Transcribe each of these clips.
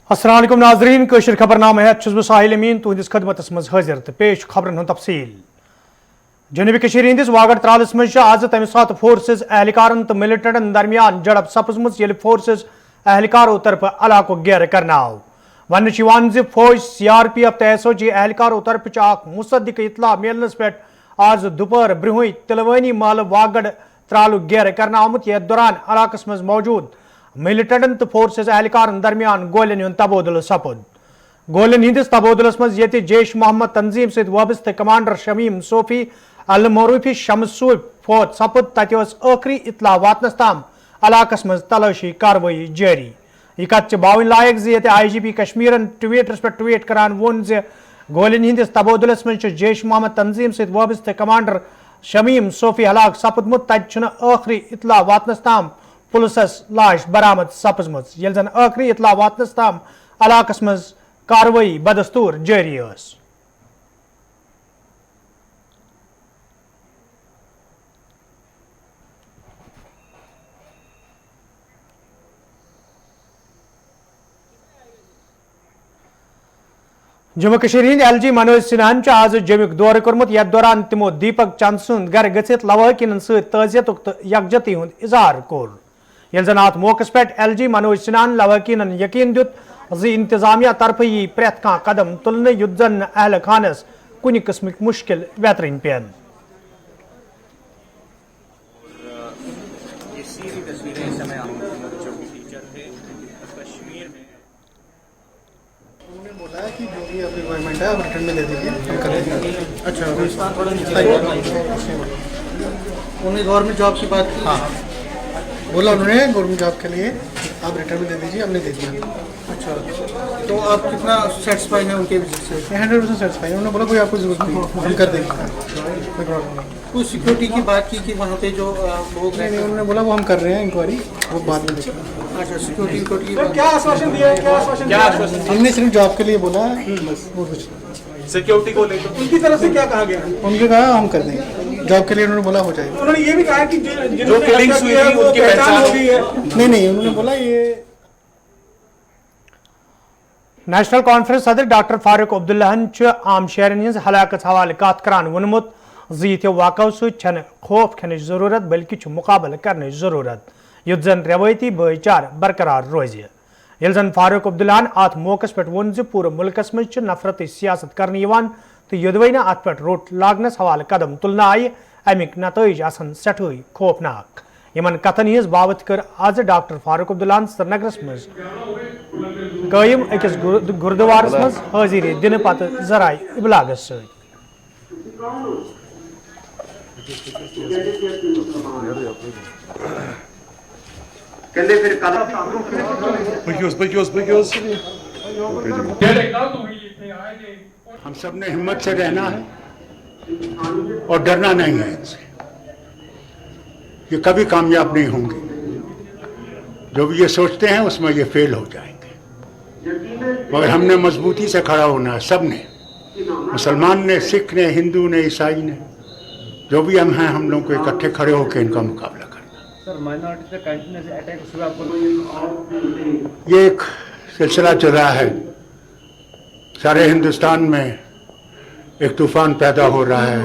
अस्सलाम वालेकुम नाज़रीन कशर खबरनामा है बह साहिल अमीन तुहदिस खदमतस मज हाजिर तो पेश खबरन हंद तफसील जनूबी कशीर हंदिस वागड़ त्रालस मज आज तमि सात फोर्सेस एहलकारन तो मिलिटेंटन दरमियान झड़प सपजमज येल फोर्सेस एहलकारों तरफ इलाको घेर करना आव वन फौज CRPF तो SOG एहलकारों तरफ मुसद्दिक इतला मिलनस पे आज दोपहर ब्रुह तिलवानी महल वागड़ त्रालु घेर करना आमुत यथ दौरान इलाकस मज मौजूद मिलिटेंटन तो फोर्सेस एहलकारन दरमियान गोलियन हुंद तबादुल सपद गोलियन हंदिस तबादुलस मज यति जैश मोहम्मद तंजीम सहित वाबस्ते कमांडर शमीम सोफी अल मरूफी शमसूल फौत सपद तत आखिरी इतला वातनस ताम इलाकस मज तलाशी कार्रवाई जारी यह कत बावन लायक जे IGP कश्मीरन ट्वीटर्स पे ट्वीट करान वोन जे गोलियन हंदिस तबादुलस मज जैश मोहम्मद तंजीम सहित वाबस्ते कमांडर शमीम सोफी हलाक सपदमुत तत आखिरी इतला वातनस ताम पुलिसस लाश बरामद सपजमज येल जन आखिरी इतला वातनस ताम इलाकस मज कार्रवाई बदस्तूर जारी स जम्मू कश्मीर हिंद LG मनोज सिन्हान आज जमुक दौर कर्मुत यथ दौरान तिमो दीपक चंद सुंद घर गसित लवाकिन तजियतुक तो यकजहती हुंद इजहार कोर येल जन अत मौकस पे LG मनोज सिन्हान लवाकिन यकीन दित जी इंतजामिया तरफ यी प्रेत कह कदम तुलने युद्ध जन अहल खानस कुन किस्म मुश्किल बेहतरीन पेन कि जो भी अब रिक्वायरमेंट है आप रिटर्न में दे दीजिए हम कर देंगे। अच्छा उन्होंने गवर्नमेंट जॉब की बात की। हाँ बोला उन्होंने गवर्नमेंट जॉब के लिए आप रिटर्न में दे दीजिए, हमने दे दिया। अच्छा तो आप कितना सेटिस्फाई हैं उनके विजिट से? 100% सेटिस्फाई है। उन्होंने बोला कोई आपको जरूरत नहीं, हम कर देंगे, कोई प्रॉब्लम नहीं। कुछ सिक्योरिटी की बात की कि वहाँ पे जो लोग नहीं, उन्होंने बोला वो हम कर रहे हैं इंक्वायरी, वो बाद में देखेंगे। अच्छा सिक्योरिटी क्या आश्वासन दिया है? क्या आश्वासन? हमने सिर्फ जॉब के लिए बोला है बस, वो कुछ सिक्योरिटी को लेकर उनकी तरफ से क्या कहा गया? उनके कहा हम कर देंगे, जॉब के लिए उन्होंने बोला हो जाएगा। उन्होंने ये भी कहा कि जो किलिंग्स हुई थी उनकी पहचान हो गई है। नहीं उन्होंने बोला ये नेशनल कॉन्फ्रेंस सदर डॉक्टर फारूक अब्दुल्लाहन आम शहरन हज हलाकत हवाले कत करान वोनमुत जो वाक़ो सह खौफ खन जरूरत बल्कि मुकाबल करने जरूरत युद्ध जन रवायती भाईचार बरकरार रोज ये जन फारूक अब्दुल्लाहन अत मौकस पे वोन पूरे मुल्कस मज नफरत सियासत करने तो युदवैना अत पे रोट लागनस हवाले कदम तुलना आय अमिक नतज सठे खौफनाक इन कथन हज बाबत कर आज डॉक्टर फारूक अब्दुल्लाहन श्रीनगरस मज कायम अकिस गुरुद्वारस मज हाजिरी दिन पत जराए इबलागस सत हम सब ने हिम्मत से रहना है और डरना नहीं है इनसे। ये कभी कामयाब नहीं होंगे, जो भी ये सोचते हैं उसमें ये फेल हो जाएंगे। मगर हमने मजबूती से खड़ा होना है, सब ने, मुसलमान ने, सिख ने, हिंदू ने, ईसाई ने, जो भी हम हैं, हम लोग को इकट्ठे खड़े होकर इनका मुकाबला करना। सर माइनॉरिटी से कंटिन्यूअस अटैक हुआ आपको? ये एक सिलसिला चल रहा है, सारे हिंदुस्तान में एक तूफान पैदा हो रहा है,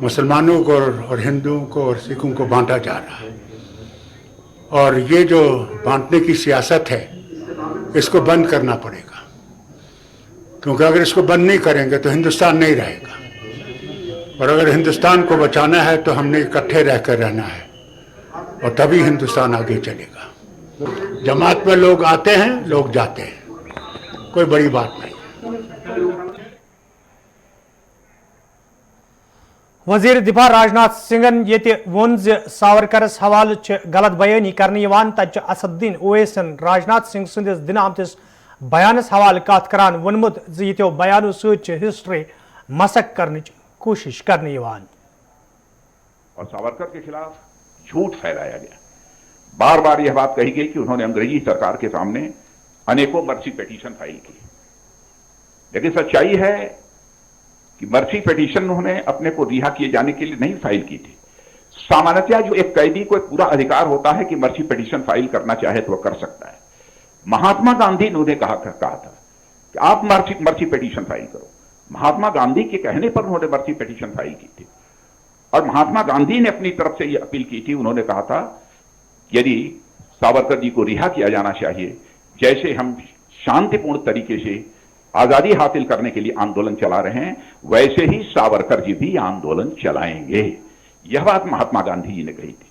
मुसलमानों को और हिंदुओं को और सिखों को बांटा जा रहा है। और ये जो बांटने की सियासत है इसको बंद करना पड़ेगा, क्योंकि अगर इसको बंद नहीं करेंगे तो हिंदुस्तान नहीं रहेगा। और अगर हिंदुस्तान को बचाना है तो हमने इकट्ठे रहकर रहना है, और तभी हिंदुस्तान आगे चलेगा। जमात में लोग आते हैं, लोग जाते हैं, कोई बड़ी बात नहीं। वजीर दिफा राजनाथ सिंहन ये वोन सावरकरस हवाल गलत बयानी करने तत असदुद्दीन ओवैसन राजनाथ सिंह संदिस दिन आमतिस बयानस हवाल कत करान वोनमुत यो बयानों हिस्ट्री मसक करने कोशिश करने और सावरकर के खिलाफ झूठ फैलाया गया। बार बार यह बात कही गई कि उन्होंने अंग्रेजी सरकार के सामने अनेकों मर्सी पिटीशन फाइल की, लेकिन सच्चाई है कि मर्सी पिटीशन उन्होंने अपने को रिहा किए जाने के लिए नहीं फाइल की थी। सामान्यतः जो एक कैदी को एक पूरा अधिकार होता है कि मर्सी पिटीशन फाइल करना चाहे तो वह कर सकता है, महात्मा गांधी ने उन्हें कहा था कि आप मर्सी पिटीशन फाइल करो। महात्मा गांधी के कहने पर उन्होंने मर्सी पिटीशन फाइल की थी और महात्मा गांधी ने अपनी तरफ से यह अपील की थी। उन्होंने कहा था यदि सावरकर जी को रिहा किया जाना चाहिए, जैसे हम शांतिपूर्ण तरीके से आजादी हासिल करने के लिए आंदोलन चला रहे हैं, वैसे ही सावरकर जी भी आंदोलन चलाएंगे। यह बात महात्मा गांधी जी ने कही थी।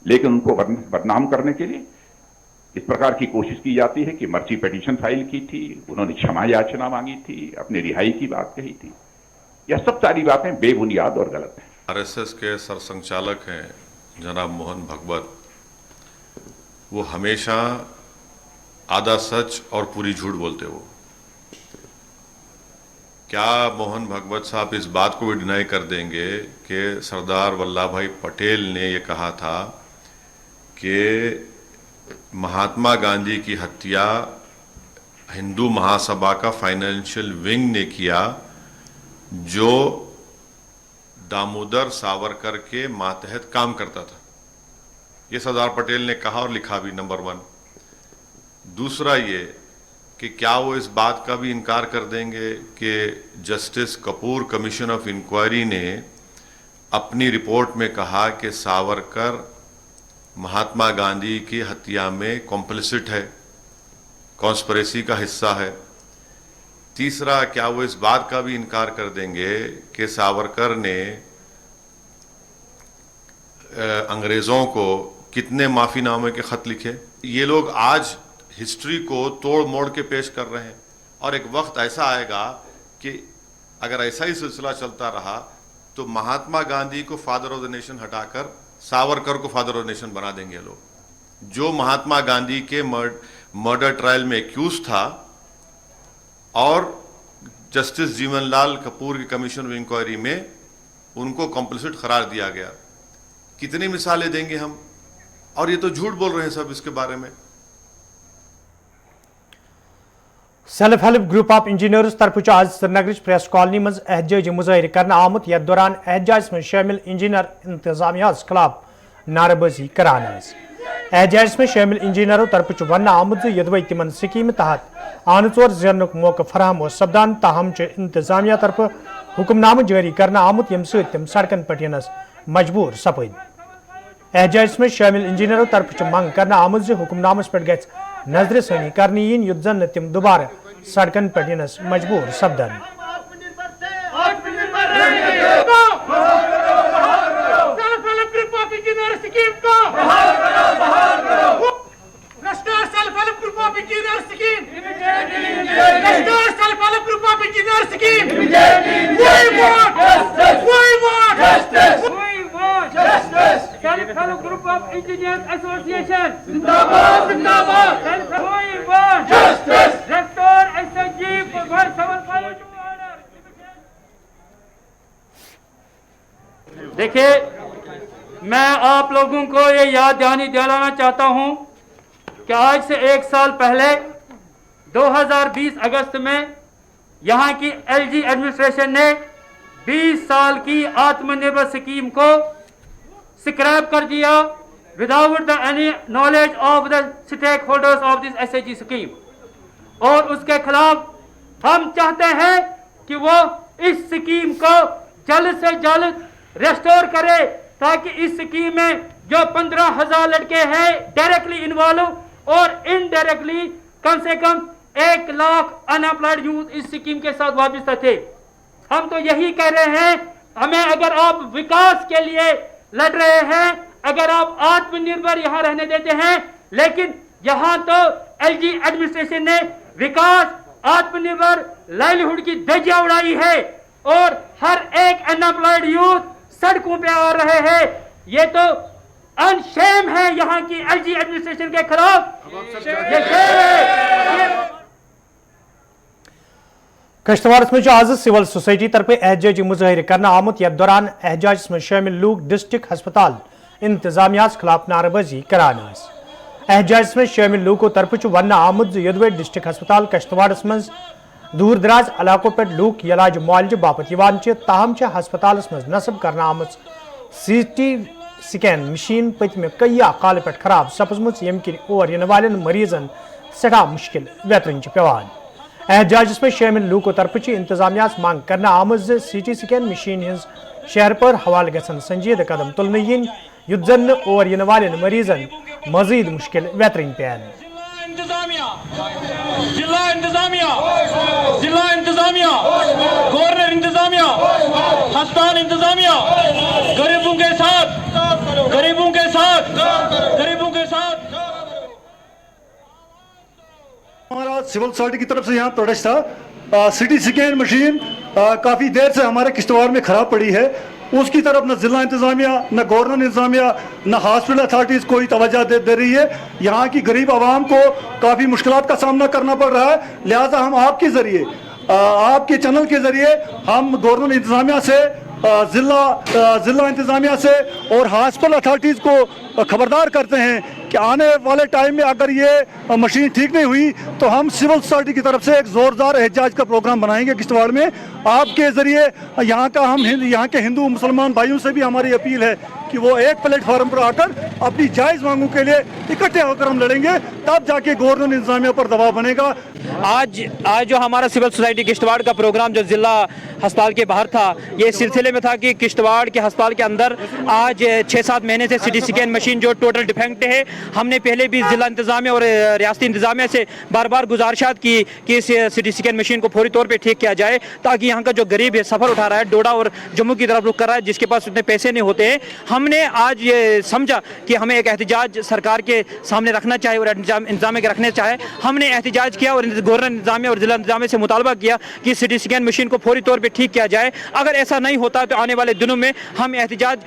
लेकिन उनको बदनाम करने के लिए इस प्रकार की कोशिश की जाती है कि मर्सी पिटीशन फाइल की थी, उन्होंने क्षमा याचना मांगी थी, अपनी रिहाई की बात कही थी। यह सब सारी बातें बेबुनियाद और गलत हैं। आरएसएस के सरसंघचालक हैं जनाब मोहन भागवत, वो हमेशा आधा सच और पूरी झूठ बोलते हो। क्या मोहन भागवत साहब इस बात को भी डिनाई कर देंगे कि सरदार वल्लभ भाई पटेल ने ये कहा था कि महात्मा गांधी की हत्या हिंदू महासभा का फाइनेंशियल विंग ने किया, जो दामोदर सावरकर के मातहत काम करता था? ये सरदार पटेल ने कहा और लिखा भी, नंबर 1। दूसरा ये कि क्या वो इस बात का भी इनकार कर देंगे कि justice Kapoor commission of inquiry ने अपनी रिपोर्ट में कहा कि सावरकर महात्मा गांधी की हत्या में कॉम्प्लिसिट है, कॉन्स्पिरेसी का हिस्सा है? तीसरा, क्या वो इस बात का भी इनकार कर देंगे कि सावरकर ने अंग्रेज़ों को कितने माफ़ीनामे के ख़त लिखे? ये लोग आज हिस्ट्री को तोड़ मोड़ के पेश कर रहे हैं और एक वक्त ऐसा आएगा कि अगर ऐसा ही सिलसिला चलता रहा तो महात्मा गांधी को फादर ऑफ द नेशन हटाकर सावरकर को फादर ऑफ द नेशन बना देंगे लोग। जो महात्मा गांधी के मर्डर ट्रायल में एक्यूज था और जस्टिस जीवनलाल कपूर की कमीशन ऑफ इंक्वायरी में उनको कॉम्प्लिसिट करार दिया गया। कितनी मिसालें देंगे हम? और ये तो झूठ बोल रहे हैं सब इसके बारे में। Self help group of engineers तरफ आज श्रीनगर प्रेस कॉलोनी मज एहतजाजी मुजाहिर करना आमुत, यथ दौरान एहतजाज में शामिल इंजीनियर इंतजामिया खिलाफ नारेबाजी करान। एहतजाज में शामिल इंजीनियरों तरफ वन आमुत यदवै तिमन स्कीम तहत आन चोर जेनुक मौका फराहम सपदान, ताहम इंतजामिया तरफ हुक्मनामा जारी करना आमुत यम सम सड़कन पे यनस मजबूर सपद। एहतजाज में शामिल इंजीनियरों तरफ मंग करना आमुत हुक्मनामस पे गि नजर सानी करनी यीन युत जन तिम दोबारा सड़कन पे यनस मजबूर सपदन। Self-Help Group of Engineers Association. Zindabad, Zindabad. We want justice. Restore SNG for 175 order. देखिए, मैं आप लोगों को ये याद दिलाना चाहता हूं कि आज से 1 साल पहले 2020 अगस्त में यहां की एलजी एडमिनिस्ट्रेशन ने 20 साल की आत्मनिर्भर स्कीम को स्क्रैप कर दिया without the any knowledge of the stakeholders of this SAG scheme. और उसके खिलाफ हम चाहते हैं कि वो इस स्कीम को जल्द से जल्द रेस्टोर करे, ताकि इस स्कीम में जो 15,000 लड़के हैं डायरेक्टली इन्वॉल्व और इनडायरेक्टली कम से कम 1 लाख अनएम्प्लॉयड यूथ इस स्कीम के साथ वाबस्ता थे। हम तो यही कह रहे हैं, हमें अगर आप विकास के लिए लड़ रहे हैं, अगर आप आत्मनिर्भर यहां रहने देते हैं, लेकिन यहां तो एलजी एडमिनिस्ट्रेशन ने विकास, आत्मनिर्भर, लाइवलीहुड की धज्जियां उड़ाई है और हर एक अनएम्प्लॉयड यूथ सड़कों पे आ रहे हैं। ये तो अनशेम है यहां की एलजी एडमिनिस्ट्रेशन के खिलाफ, ये शेम है। कश्तवाड़ में आज सिविल सोसाइटी तरफ एहतजाजी मुजाहिर करना आमुत, यथ दौरान एहतजाज में शामिल लोग डिस्ट्रिक्ट हस्पताल इंतजामिया खिलाफ नारेबाजी करान। एहतजाज में शामिल लोगों तरफ वन आमुत यदवे डिस्ट्रिक्ट हस्पताल कश्तवाड़ मज दूर दराज इलाकों पे लूक इलाज मुआलजे बापत ताहम हस्पताल मज नस्ब करना आमुत सीटी स्कैन मशीन पतम कई काल पे खराब सपजम यम किन और इन वाले मरीजन سٹھا مشکل ویترن پیوان احتجاجس میں شامل لوکو طرف انتظامیہ مانگ کرنا آمد سی ٹی سکین مشین ہز شہر پر حوالہ گھن سنجیدہ قدم تلن ین یت زن اور ین والن مریضن مزید مشکل ویترن پین ضلع انتظامیہ گورنر انتظامیہ ہسپتال انتظامیہ غریبوں کے ساتھ غریبوں کے ساتھ غریبوں کے ساتھ ہمارا سول سوسائٹی کی طرف سے یہاں پروڈکٹ تھا سی ٹی سکین مشین کافی دیر سے ہمارے کشتواڑ میں خراب پڑی ہے، اس کی طرف نہ ضلع انتظامیہ نہ گورنر انتظامیہ نہ ہاسپٹل اتھارٹیز کوئی توجہ دے رہی ہے۔ یہاں کی غریب عوام کو کافی مشکلات کا سامنا کرنا پڑ رہا ہے، لہٰذا ہم آپ کے ذریعے آپ کے چینل کے ذریعے ہم گورنر انتظامیہ سے ضلع انتظامیہ سے اور ہاسپٹل اتھارٹیز کو خبردار کرتے ہیں کہ آنے والے ٹائم میں اگر یہ مشین ٹھیک نہیں ہوئی تو ہم سول سوسائٹی کی طرف سے ایک زوردار احتجاج کا پروگرام بنائیں گے کشتواڑ میں۔ آپ کے ذریعے یہاں کے ہندو مسلمان بھائیوں سے بھی ہماری اپیل ہے کہ وہ ایک پلیٹ فارم پر آ کر اپنی جائز مانگوں کے لیے اکٹھے ہو کر ہم لڑیں گے، تب جا کے گورنر انتظامیہ پر دباؤ بنے گا۔ آج جو ہمارا سول سوسائٹی کشتواڑ کا پروگرام جو ضلع ہسپتال کے باہر تھا، یہ اس سلسلے میں تھا کہ کشتواڑ کے ہسپتال کے اندر آج 6-7 مہینے سے سی ٹی سکین مشین جو ٹوٹل ڈیفیکٹ ہے، ہم نے پہلے بھی ضلع انتظامیہ اور ریاستی انتظامیہ سے بار بار گزارشات کی کہ اس سی ٹی سکین مشین کو فوری طور پہ ٹھیک کیا جائے، تاکہ یہاں کا جو غریب ہے سفر اٹھا رہا ہے ڈوڈا اور جموں کی طرف رخ کر رہا ہے، جس کے پاس اتنے پیسے نہیں ہوتے ہیں۔ ہم نے آج یہ سمجھا کہ ہمیں ایک احتجاج سرکار کے سامنے رکھنا چاہے اور انتظامیہ کے رکھنے چاہے۔ ہم نے احتجاج کیا اور گورنر انتظامیہ اور ضلع انتظامیہ سے مطالبہ کیا کہ سی ٹی سکین مشین کو فوری طور پہ ٹھیک کیا جائے۔ اگر ایسا نہیں ہوتا تو آنے والے دنوں میں ہم احتجاج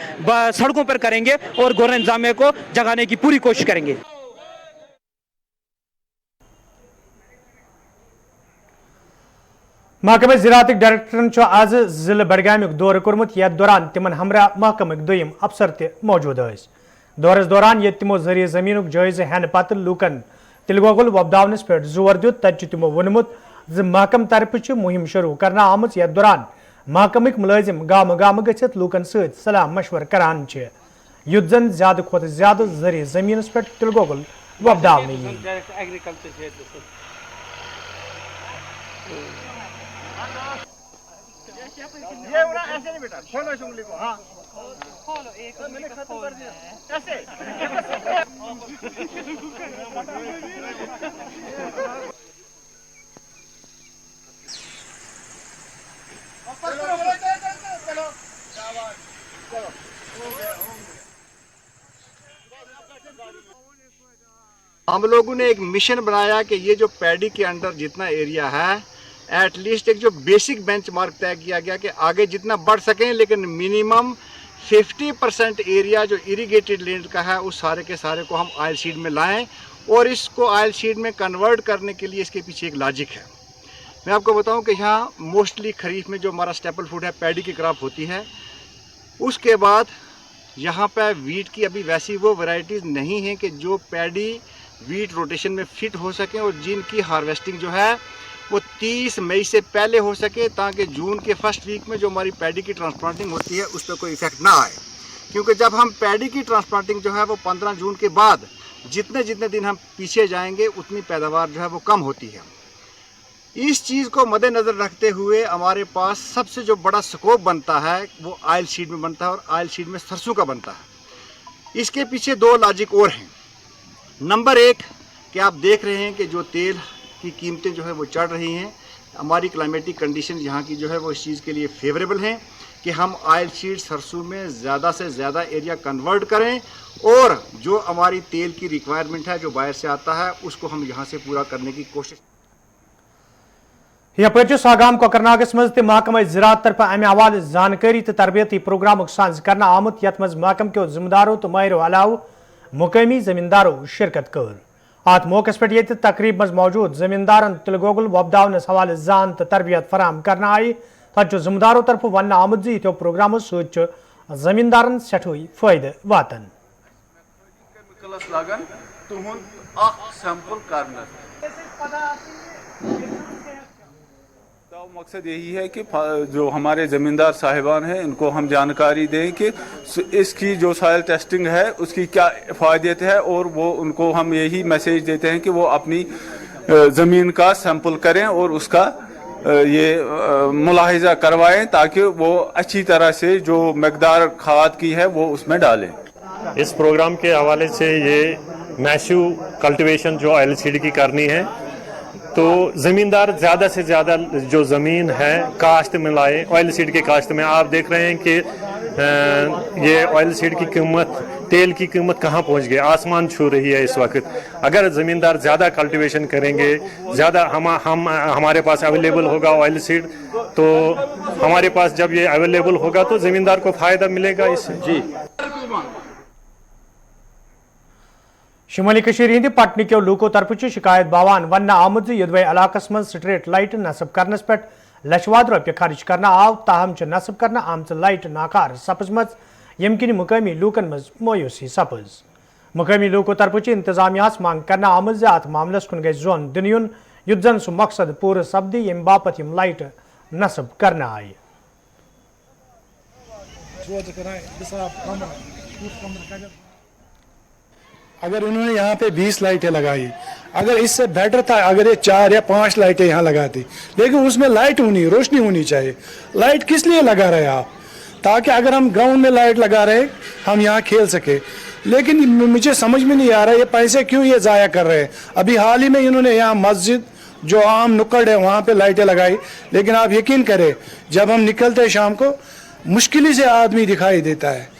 سڑکوں پر کریں گے اور گورنر انتظامیہ کو جگانے کی پوری کوشش کریں گے۔ محکمہ زراعت ڈائریکٹرن آز ضلع بڈگام دورہ کورمت، یتھ دوران تمن ہمراہ محکمہ دویم افسر تہ موجود ٲسۍ۔ دورس دوران ییٚتہِ تمو زرعی زمینک جٲیزٕ ہینہٕ پتہٕ لوٗکن تِلہٕ گۄگُل وۄپداونس پٮ۪ٹھ زور دیُت، تتہِ چھُ تمو ووٚنمُت زِ محکمہٕ طرفہٕ چھِ مُہِم شروٗع کرنہٕ آمٕژ، یتھ دوران محکمٕکۍ مُلٲزِم گامہٕ گامہٕ گٔژھِتھ لوٗکن سۭتۍ صلاح مشورٕ کران چھِ یُتھ زن زیادٕ کھۄتہٕ زیادٕ زرعی زمینس پٮ۪ٹھ تِلہٕ گۄگُل وۄپداونہٕ یِیہِ۔ ہم لوگوں نے ایک مشن بنایا کہ یہ جو پیڈی کے انڈر جتنا ایریا ہے، ایٹ لیسٹ ایک جو بیسک بینچ مارک طے کیا گیا کہ آگے جتنا بڑھ سکیں، لیکن منیمم 50% ایریا جو اریگیٹڈ لینڈ کا ہے اس سارے کے سارے کو ہم آئل سیڈ میں لائیں، اور اس کو آئل سیڈ میں کنورٹ کرنے کے لیے اس کے پیچھے ایک لاجک ہے۔ میں آپ کو بتاؤں کہ یہاں موسٹلی خریف میں جو ہمارا اسٹیپل فوڈ ہے پیڈی کی کراپ ہوتی ہے، اس کے بعد یہاں پہ ویٹ کی ابھی ویسی وہ ورائٹیز نہیں ہیں کہ جو پیڈی ویٹ روٹیشن میں فٹ ہو سکیں اور جن کی ہارویسٹنگ جو ہے وہ 30 مئی سے پہلے ہو سکے، تاکہ جون کے فرسٹ ویک میں جو ہماری پیڈی کی ٹرانسپلانٹنگ ہوتی ہے اس پہ کوئی ایفیکٹ نہ آئے، کیونکہ جب ہم پیڈی کی ٹرانسپلانٹنگ جو ہے وہ 15 جون کے بعد جتنے دن ہم پیچھے جائیں گے اتنی پیداوار جو ہے وہ کم ہوتی ہے۔ اس چیز کو مد نظر رکھتے ہوئے ہمارے پاس سب سے جو بڑا سکوپ بنتا ہے وہ آئل سیڈ میں بنتا ہے، اور آئل سیڈ میں سرسوں کا بنتا ہے۔ اس کے پیچھے 2 لاجک اور ہیں۔ نمبر 1 کہ آپ دیکھ رہے ہیں کہ جو تیل کی قیمتیں جو ہے وہ چڑھ رہی ہیں، ہماری کلائمیٹک کنڈیشن یہاں کی جو ہے وہ اس چیز کے لیے فیوریبل ہیں کہ ہم آئل سیڈ سرسوں میں زیادہ سے زیادہ ایریا کنورٹ کریں، اور جو ہماری تیل کی ریکوائرمنٹ ہے جو باہر سے آتا ہے اس کو ہم یہاں سے پورا کرنے کی کوشش۔ یپر ساگام کوکرناگس مز محکمہ زراعت طرف امہ حوالہ زانکاری تو تربیتی پروگرام ساز کرنا آمت، یت مز محکمہ کے ذمہ داروں تو ماہروں علاوہ مقامی زمینداروں شرکت کر۔ ات موقع پہ یہ تقریب مز موجود زمیندارن تلہ گۄگُل وۄپداونس حوالہ زان تو تربیت فراہم کرنا آئی، تت ذمہ داروں طرف ون آمت زو پروگراموں ست زمیندارن سٹھوئی فائدہ واتن۔ سیمپل کرنا मकसद यही है कि जो हमारे ज़मींदार साहिबान हैं इनको हम जानकारी दें कि इसकी जो सॉइल टेस्टिंग है उसकी क्या फ़ायदे है, और वो उनको हम यही मैसेज देते हैं कि वो अपनी ज़मीन का सैंपल करें और उसका ये मुलाहिजा करवाएं ताकि वो अच्छी तरह से जो मकदार खाद की है वो उसमें डालें। इस प्रोग्राम के हवाले से ये मैसिव कल्टीवेशन जो LCD की करनी है, तो ज़मींदार ज़्यादा से ज़्यादा जो ज़मीन है काश्त में लाए। ऑयल सीड के काश्त में आप देख रहे हैं कि ये ऑयल सीड की कीमत, तेल की कीमत कहाँ पहुँच गई, आसमान छू रही है इस वक्त। अगर ज़मींदार ज़्यादा कल्टीवेशन करेंगे, ज़्यादा हमारे पास अवेलेबल होगा ऑयल सीड, तो हमारे पास जब ये अवेलेबल होगा तो ज़मींदार को फ़ायदा मिलेगा इससे। जी शुमाली कशीर हिंद पटन के लूको तरफ शिकायत बावान वन आमुद यदवे इलाकस मज स्ट्रीट लाइट नस्ब करनस पे लक्षवाद रुपये खर्च करना आव, ताहम नस्ब करना आमच लाइट नाकार सपजमच यम किन मुकामी लूकन मज मोयूसी सपज। मुकामी लूको तरफ इंतजामिया मांग करना आमद अत मामलस कुन गई जोन दिन युन युद्ध जन सु मकसद पूर सपदी यम बापत यम लाइट नस्ब करना आय। अगर उन्होंने यहाँ पे 20 लाइटें लगाई, अगर इससे बेटर था अगर ये 4 या 5 लाइटें यहाँ लगाती, लेकिन उसमें लाइट होनी, रोशनी होनी चाहिए। लाइट किस लिए लगा रहे आप? ताकि अगर हम ग्राउंड में लाइट लगा रहे हम यहाँ खेल सके। लेकिन मुझे समझ में नहीं आ रहा ये पैसे क्यों ये ज़ाया कर रहे हैं। अभी हाल ही में इन्होंने यहाँ मस्जिद जो आम नुक्कड़ है वहाँ पे लाइटें लगाई, लेकिन आप यकीन करें जब हम निकलते हैं शाम को मुश्किल ही से आदमी दिखाई देता है।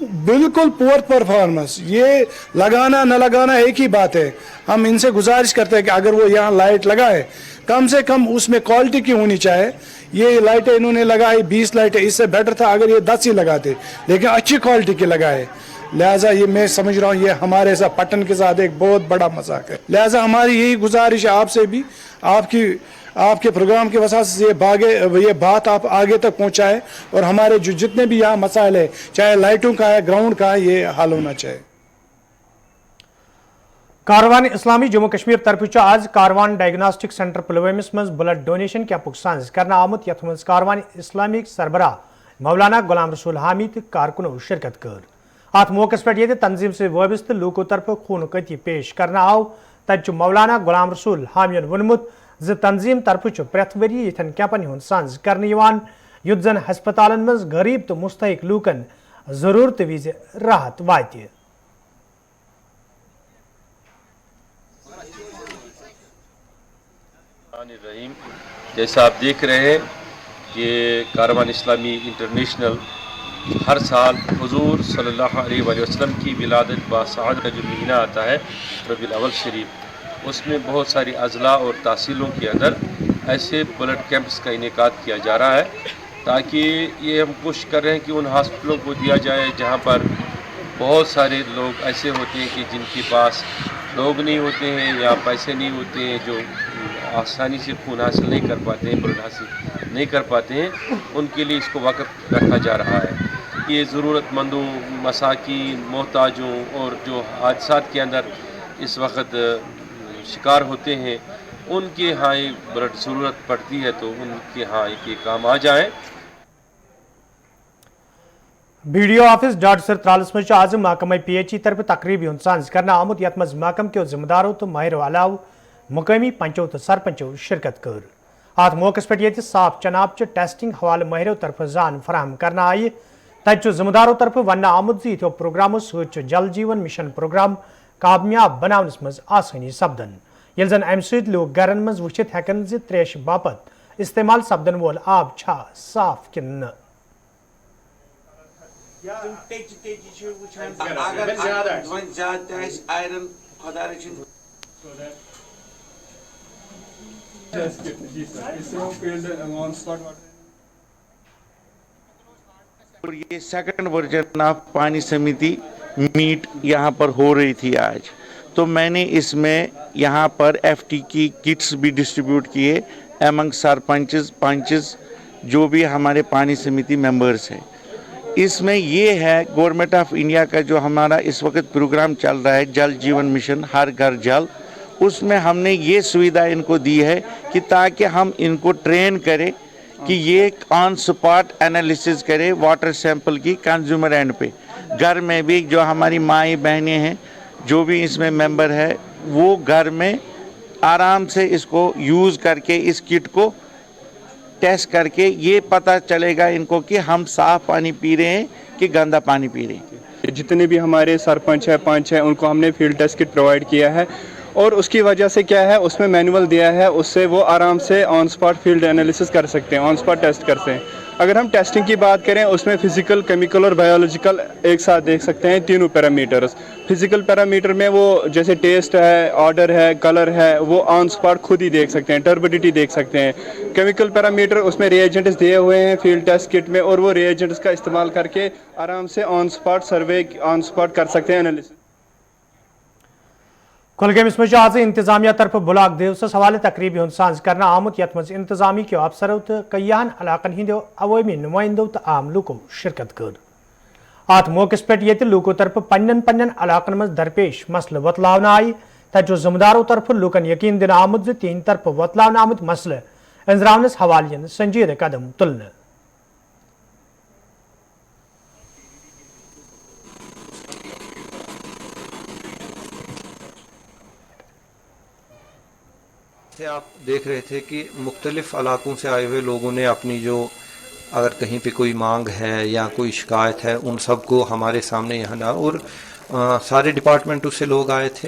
बिल्कुल पुअर परफॉर्मेंस। ये लगाना न लगाना एक ही बात है। हम इनसे गुजारिश करते हैं कि अगर वो यहाँ लाइट लगाए कम से कम उसमें क्वालिटी की होनी चाहिए। ये लाइटें इन्होंने लगाई 20 लाइटें, इससे बेटर था अगर ये 10 ही लगाते, लेकिन अच्छी क्वालिटी की लगाए। लिहाजा ये मैं समझ रहा हूँ ये हमारे साथ पटन के साथ एक बहुत बड़ा मजाक है। लिहाजा हमारी यही गुजारिश है आपसे भी, आपके प्रोग्राम के वजह से ये बात आप आगे तक पहुँचाए और हमारे जो जितने भी यहाँ मसाइल है, चाहे लाइटों का है, ग्राउंड का है, ये हल होना चाहिए। कारवान इस्लामी जम्मू कश्मीर तरफ आज कारवान डायग्नोस्टिक सेंटर पुलवामिस मज ब्लड डोनेशन कैंपुक सांस करना आमुत यथ मज कारवान इस्लामिक सरबराह मौलाना गुलाम रसूल हामिद कारकुनो शिरकत कर। अत मौके पे तंजीम से वाबस्त लूको तरफ खून कती पेश करना आव। तत मौलाना गुलाम रसूल हामियन वोनमुत ज तंजीम तरफ प्रेथ वरी यथन कैंपन हुंद सांस करने युद्ध जन हस्पतालन मज गरीब तो मुस्तहिक लूकन जरूरत विज राहत वाति। जैसा आप देख रहे हैं कि कारवान इस्लामी इंटरनेशनल हर साल हुजूर सल्लल्लाहु अलैहि वसल्लम की विलादत बासाद का जो महीना आता है रबीउल अव्वल शरीफ, उसमें बहुत सारी अजला और तहसीलों के अंदर ऐसे ब्लड कैंप्स का इनेकाद किया जा रहा है, ताकि ये हम कोशिश कर रहे हैं कि उन हॉस्पिटलों को दिया जाए जहाँ पर बहुत सारे लोग ऐसे होते हैं कि जिनके पास लोग नहीं होते हैं या पैसे नहीं होते हैं, जो आसानी से खून हासिल नहीं कर पाते हैं, ब्लड हासिल नहीं कर पाते हैं, उनके लिए इसको वक़्फ़ रखा जा रहा है। ये ज़रूरतमंदों, मसाकीन, मोहताजों और जो हादसात के अंदर इस वक्त शिकार होते हैं, उनके यहाँ ब्लड ज़रूरत पड़ती है तो उनके यहाँ ये काम आ जाए। BDO ऑफिस डाडसर त्रालस मज आज महकमा PHE तरफ तकरीबी हुंद सांस करना आमुत यथ मज महकम के जिम्मेदारों तो माहिर अलाव मुकामी पंचों तो सरपंचों शिरकत कर। अत मौके पे साफ चनाब टेस्टिंग हवाले माहिरों तरफ जान फराहम करना आय। तत जिम्मेदारों तरफ वन आमुत यो प्रोग्रामों सत जल जीवन मिशन प्रोग्राम कामयाब बनावनस मज आसानी सपदन, ये जन अम सत लोग घरन मज वुचित हेकन ज त्रेश बापत इस्तेमाल सपदन वोल आब छा साफ कि न। और ये सेकंड वर्जन ऑफ पानी समिति मीट यहाँ पर हो रही थी आज, तो मैंने इसमें यहाँ पर FT की किट्स भी डिस्ट्रीब्यूट किए एमंग सरपंचेस जो भी हमारे पानी समिति मेंबर्स हैं। इसमें ये है गवर्नमेंट ऑफ इंडिया का जो हमारा इस वक्त प्रोग्राम चल रहा है जल जीवन मिशन हर घर जल, उसमें हमने ये सुविधा इनको दी है कि ताकि हम इनको ट्रेन करें कि ये ऑन स्पॉट एनालिसिस करे वाटर सैंपल की कंज्यूमर एंड पे। घर में भी जो हमारी माई बहनें हैं, जो भी इसमें मेंबर है, वो घर में आराम से इसको यूज़ करके इस किट को टेस्ट करके ये पता चलेगा इनको कि हम साफ़ पानी पी रहे हैं कि गंदा पानी पी रहे हैं। जितने भी हमारे सरपंच है, पंच है, उनको हमने फील्ड टेस्ट किट प्रोवाइड किया है और उसकी वजह से क्या है, उसमें मैनुअल दिया है, उससे वो आराम से ऑन स्पॉट फील्ड एनालिसिस कर सकते हैं, ऑन स्पॉट टेस्ट करते हैं। अगर हम टेस्टिंग की बात करें, उसमें फिजिकल, केमिकल और बायोलॉजिकल एक साथ देख सकते हैं, तीनों पैरामीटर्स। फिजिकल पैरामीटर में वो जैसे टेस्ट है, ऑर्डर है, कलर है, वो ऑन स्पॉट खुद ही देख सकते हैं, टर्बिडिटी देख सकते हैं। केमिकल पैरामीटर, उसमें रिएजेंट्स दिए हुए हैं फील्ड टेस्ट किट में और वो रिएजेंट्स का इस्तेमाल करके आराम से on spot survey, on spot कर सकते हैं एनालिसिस। कुलगामिस में आज इंतजामिया तरफ ब्लॉक दिवस हवाले तकरीबी हुंद सांझ करना आमुत यथ मज इंतजामी के अफसरों तो कईयान इलाकन हिंदो अवामी नुमाइंदों तो आम लूकों शिरकत कर। अत मौकस पे ये लूकों तरफ पन्न पन्न इलाकन मज दरपेश मसल वतलावन आई तजो जिम्मेदारों तरफ लूकन यकीन दिन आमुद तीन तरफ वतलावन आमुद मसल अंजरावनस हवालियन संजीदा कदम तुलन। आप देख रहे थे कि मुख्तलिफ इलाकों से आए हुए लोगों ने अपनी जो अगर कहीं पे कोई मांग है या कोई शिकायत है, उन सब को हमारे सामने यहाँ ना, और सारे डिपार्टमेंटों से लोग आए थे,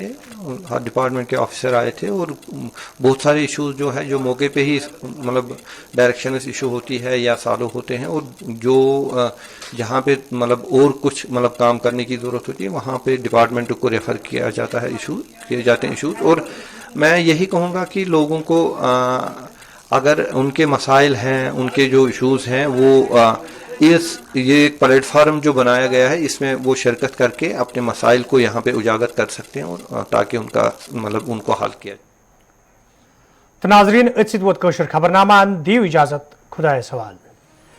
हर डिपार्टमेंट के ऑफिसर आए थे और बहुत सारे इश्यूज जो है जो मौके पे ही मतलब डायरेक्शनलेस इशू होती है या सालों होते हैं, और जो जहाँ पे मतलब और कुछ मतलब काम करने की ज़रूरत होती है वहाँ पे डिपार्टमेंटों को रेफ़र किया जाता है, इशू किए जाते हैं इशूज़। और मैं यही कहूँगा कि लोगों को अगर उनके मसाइल हैं, उनके जो इश्यूज़ हैं, वो ये एक प्लेटफार्म जो बनाया गया है इसमें वो शिरकत करके अपने मसाइल को यहाँ पे उजागर कर सकते हैं और ताकि उनका मतलब उनको हल किया जाए। तो नाज़रीन, इस खबरनामा दी इजाज़त, खुदा सवाल।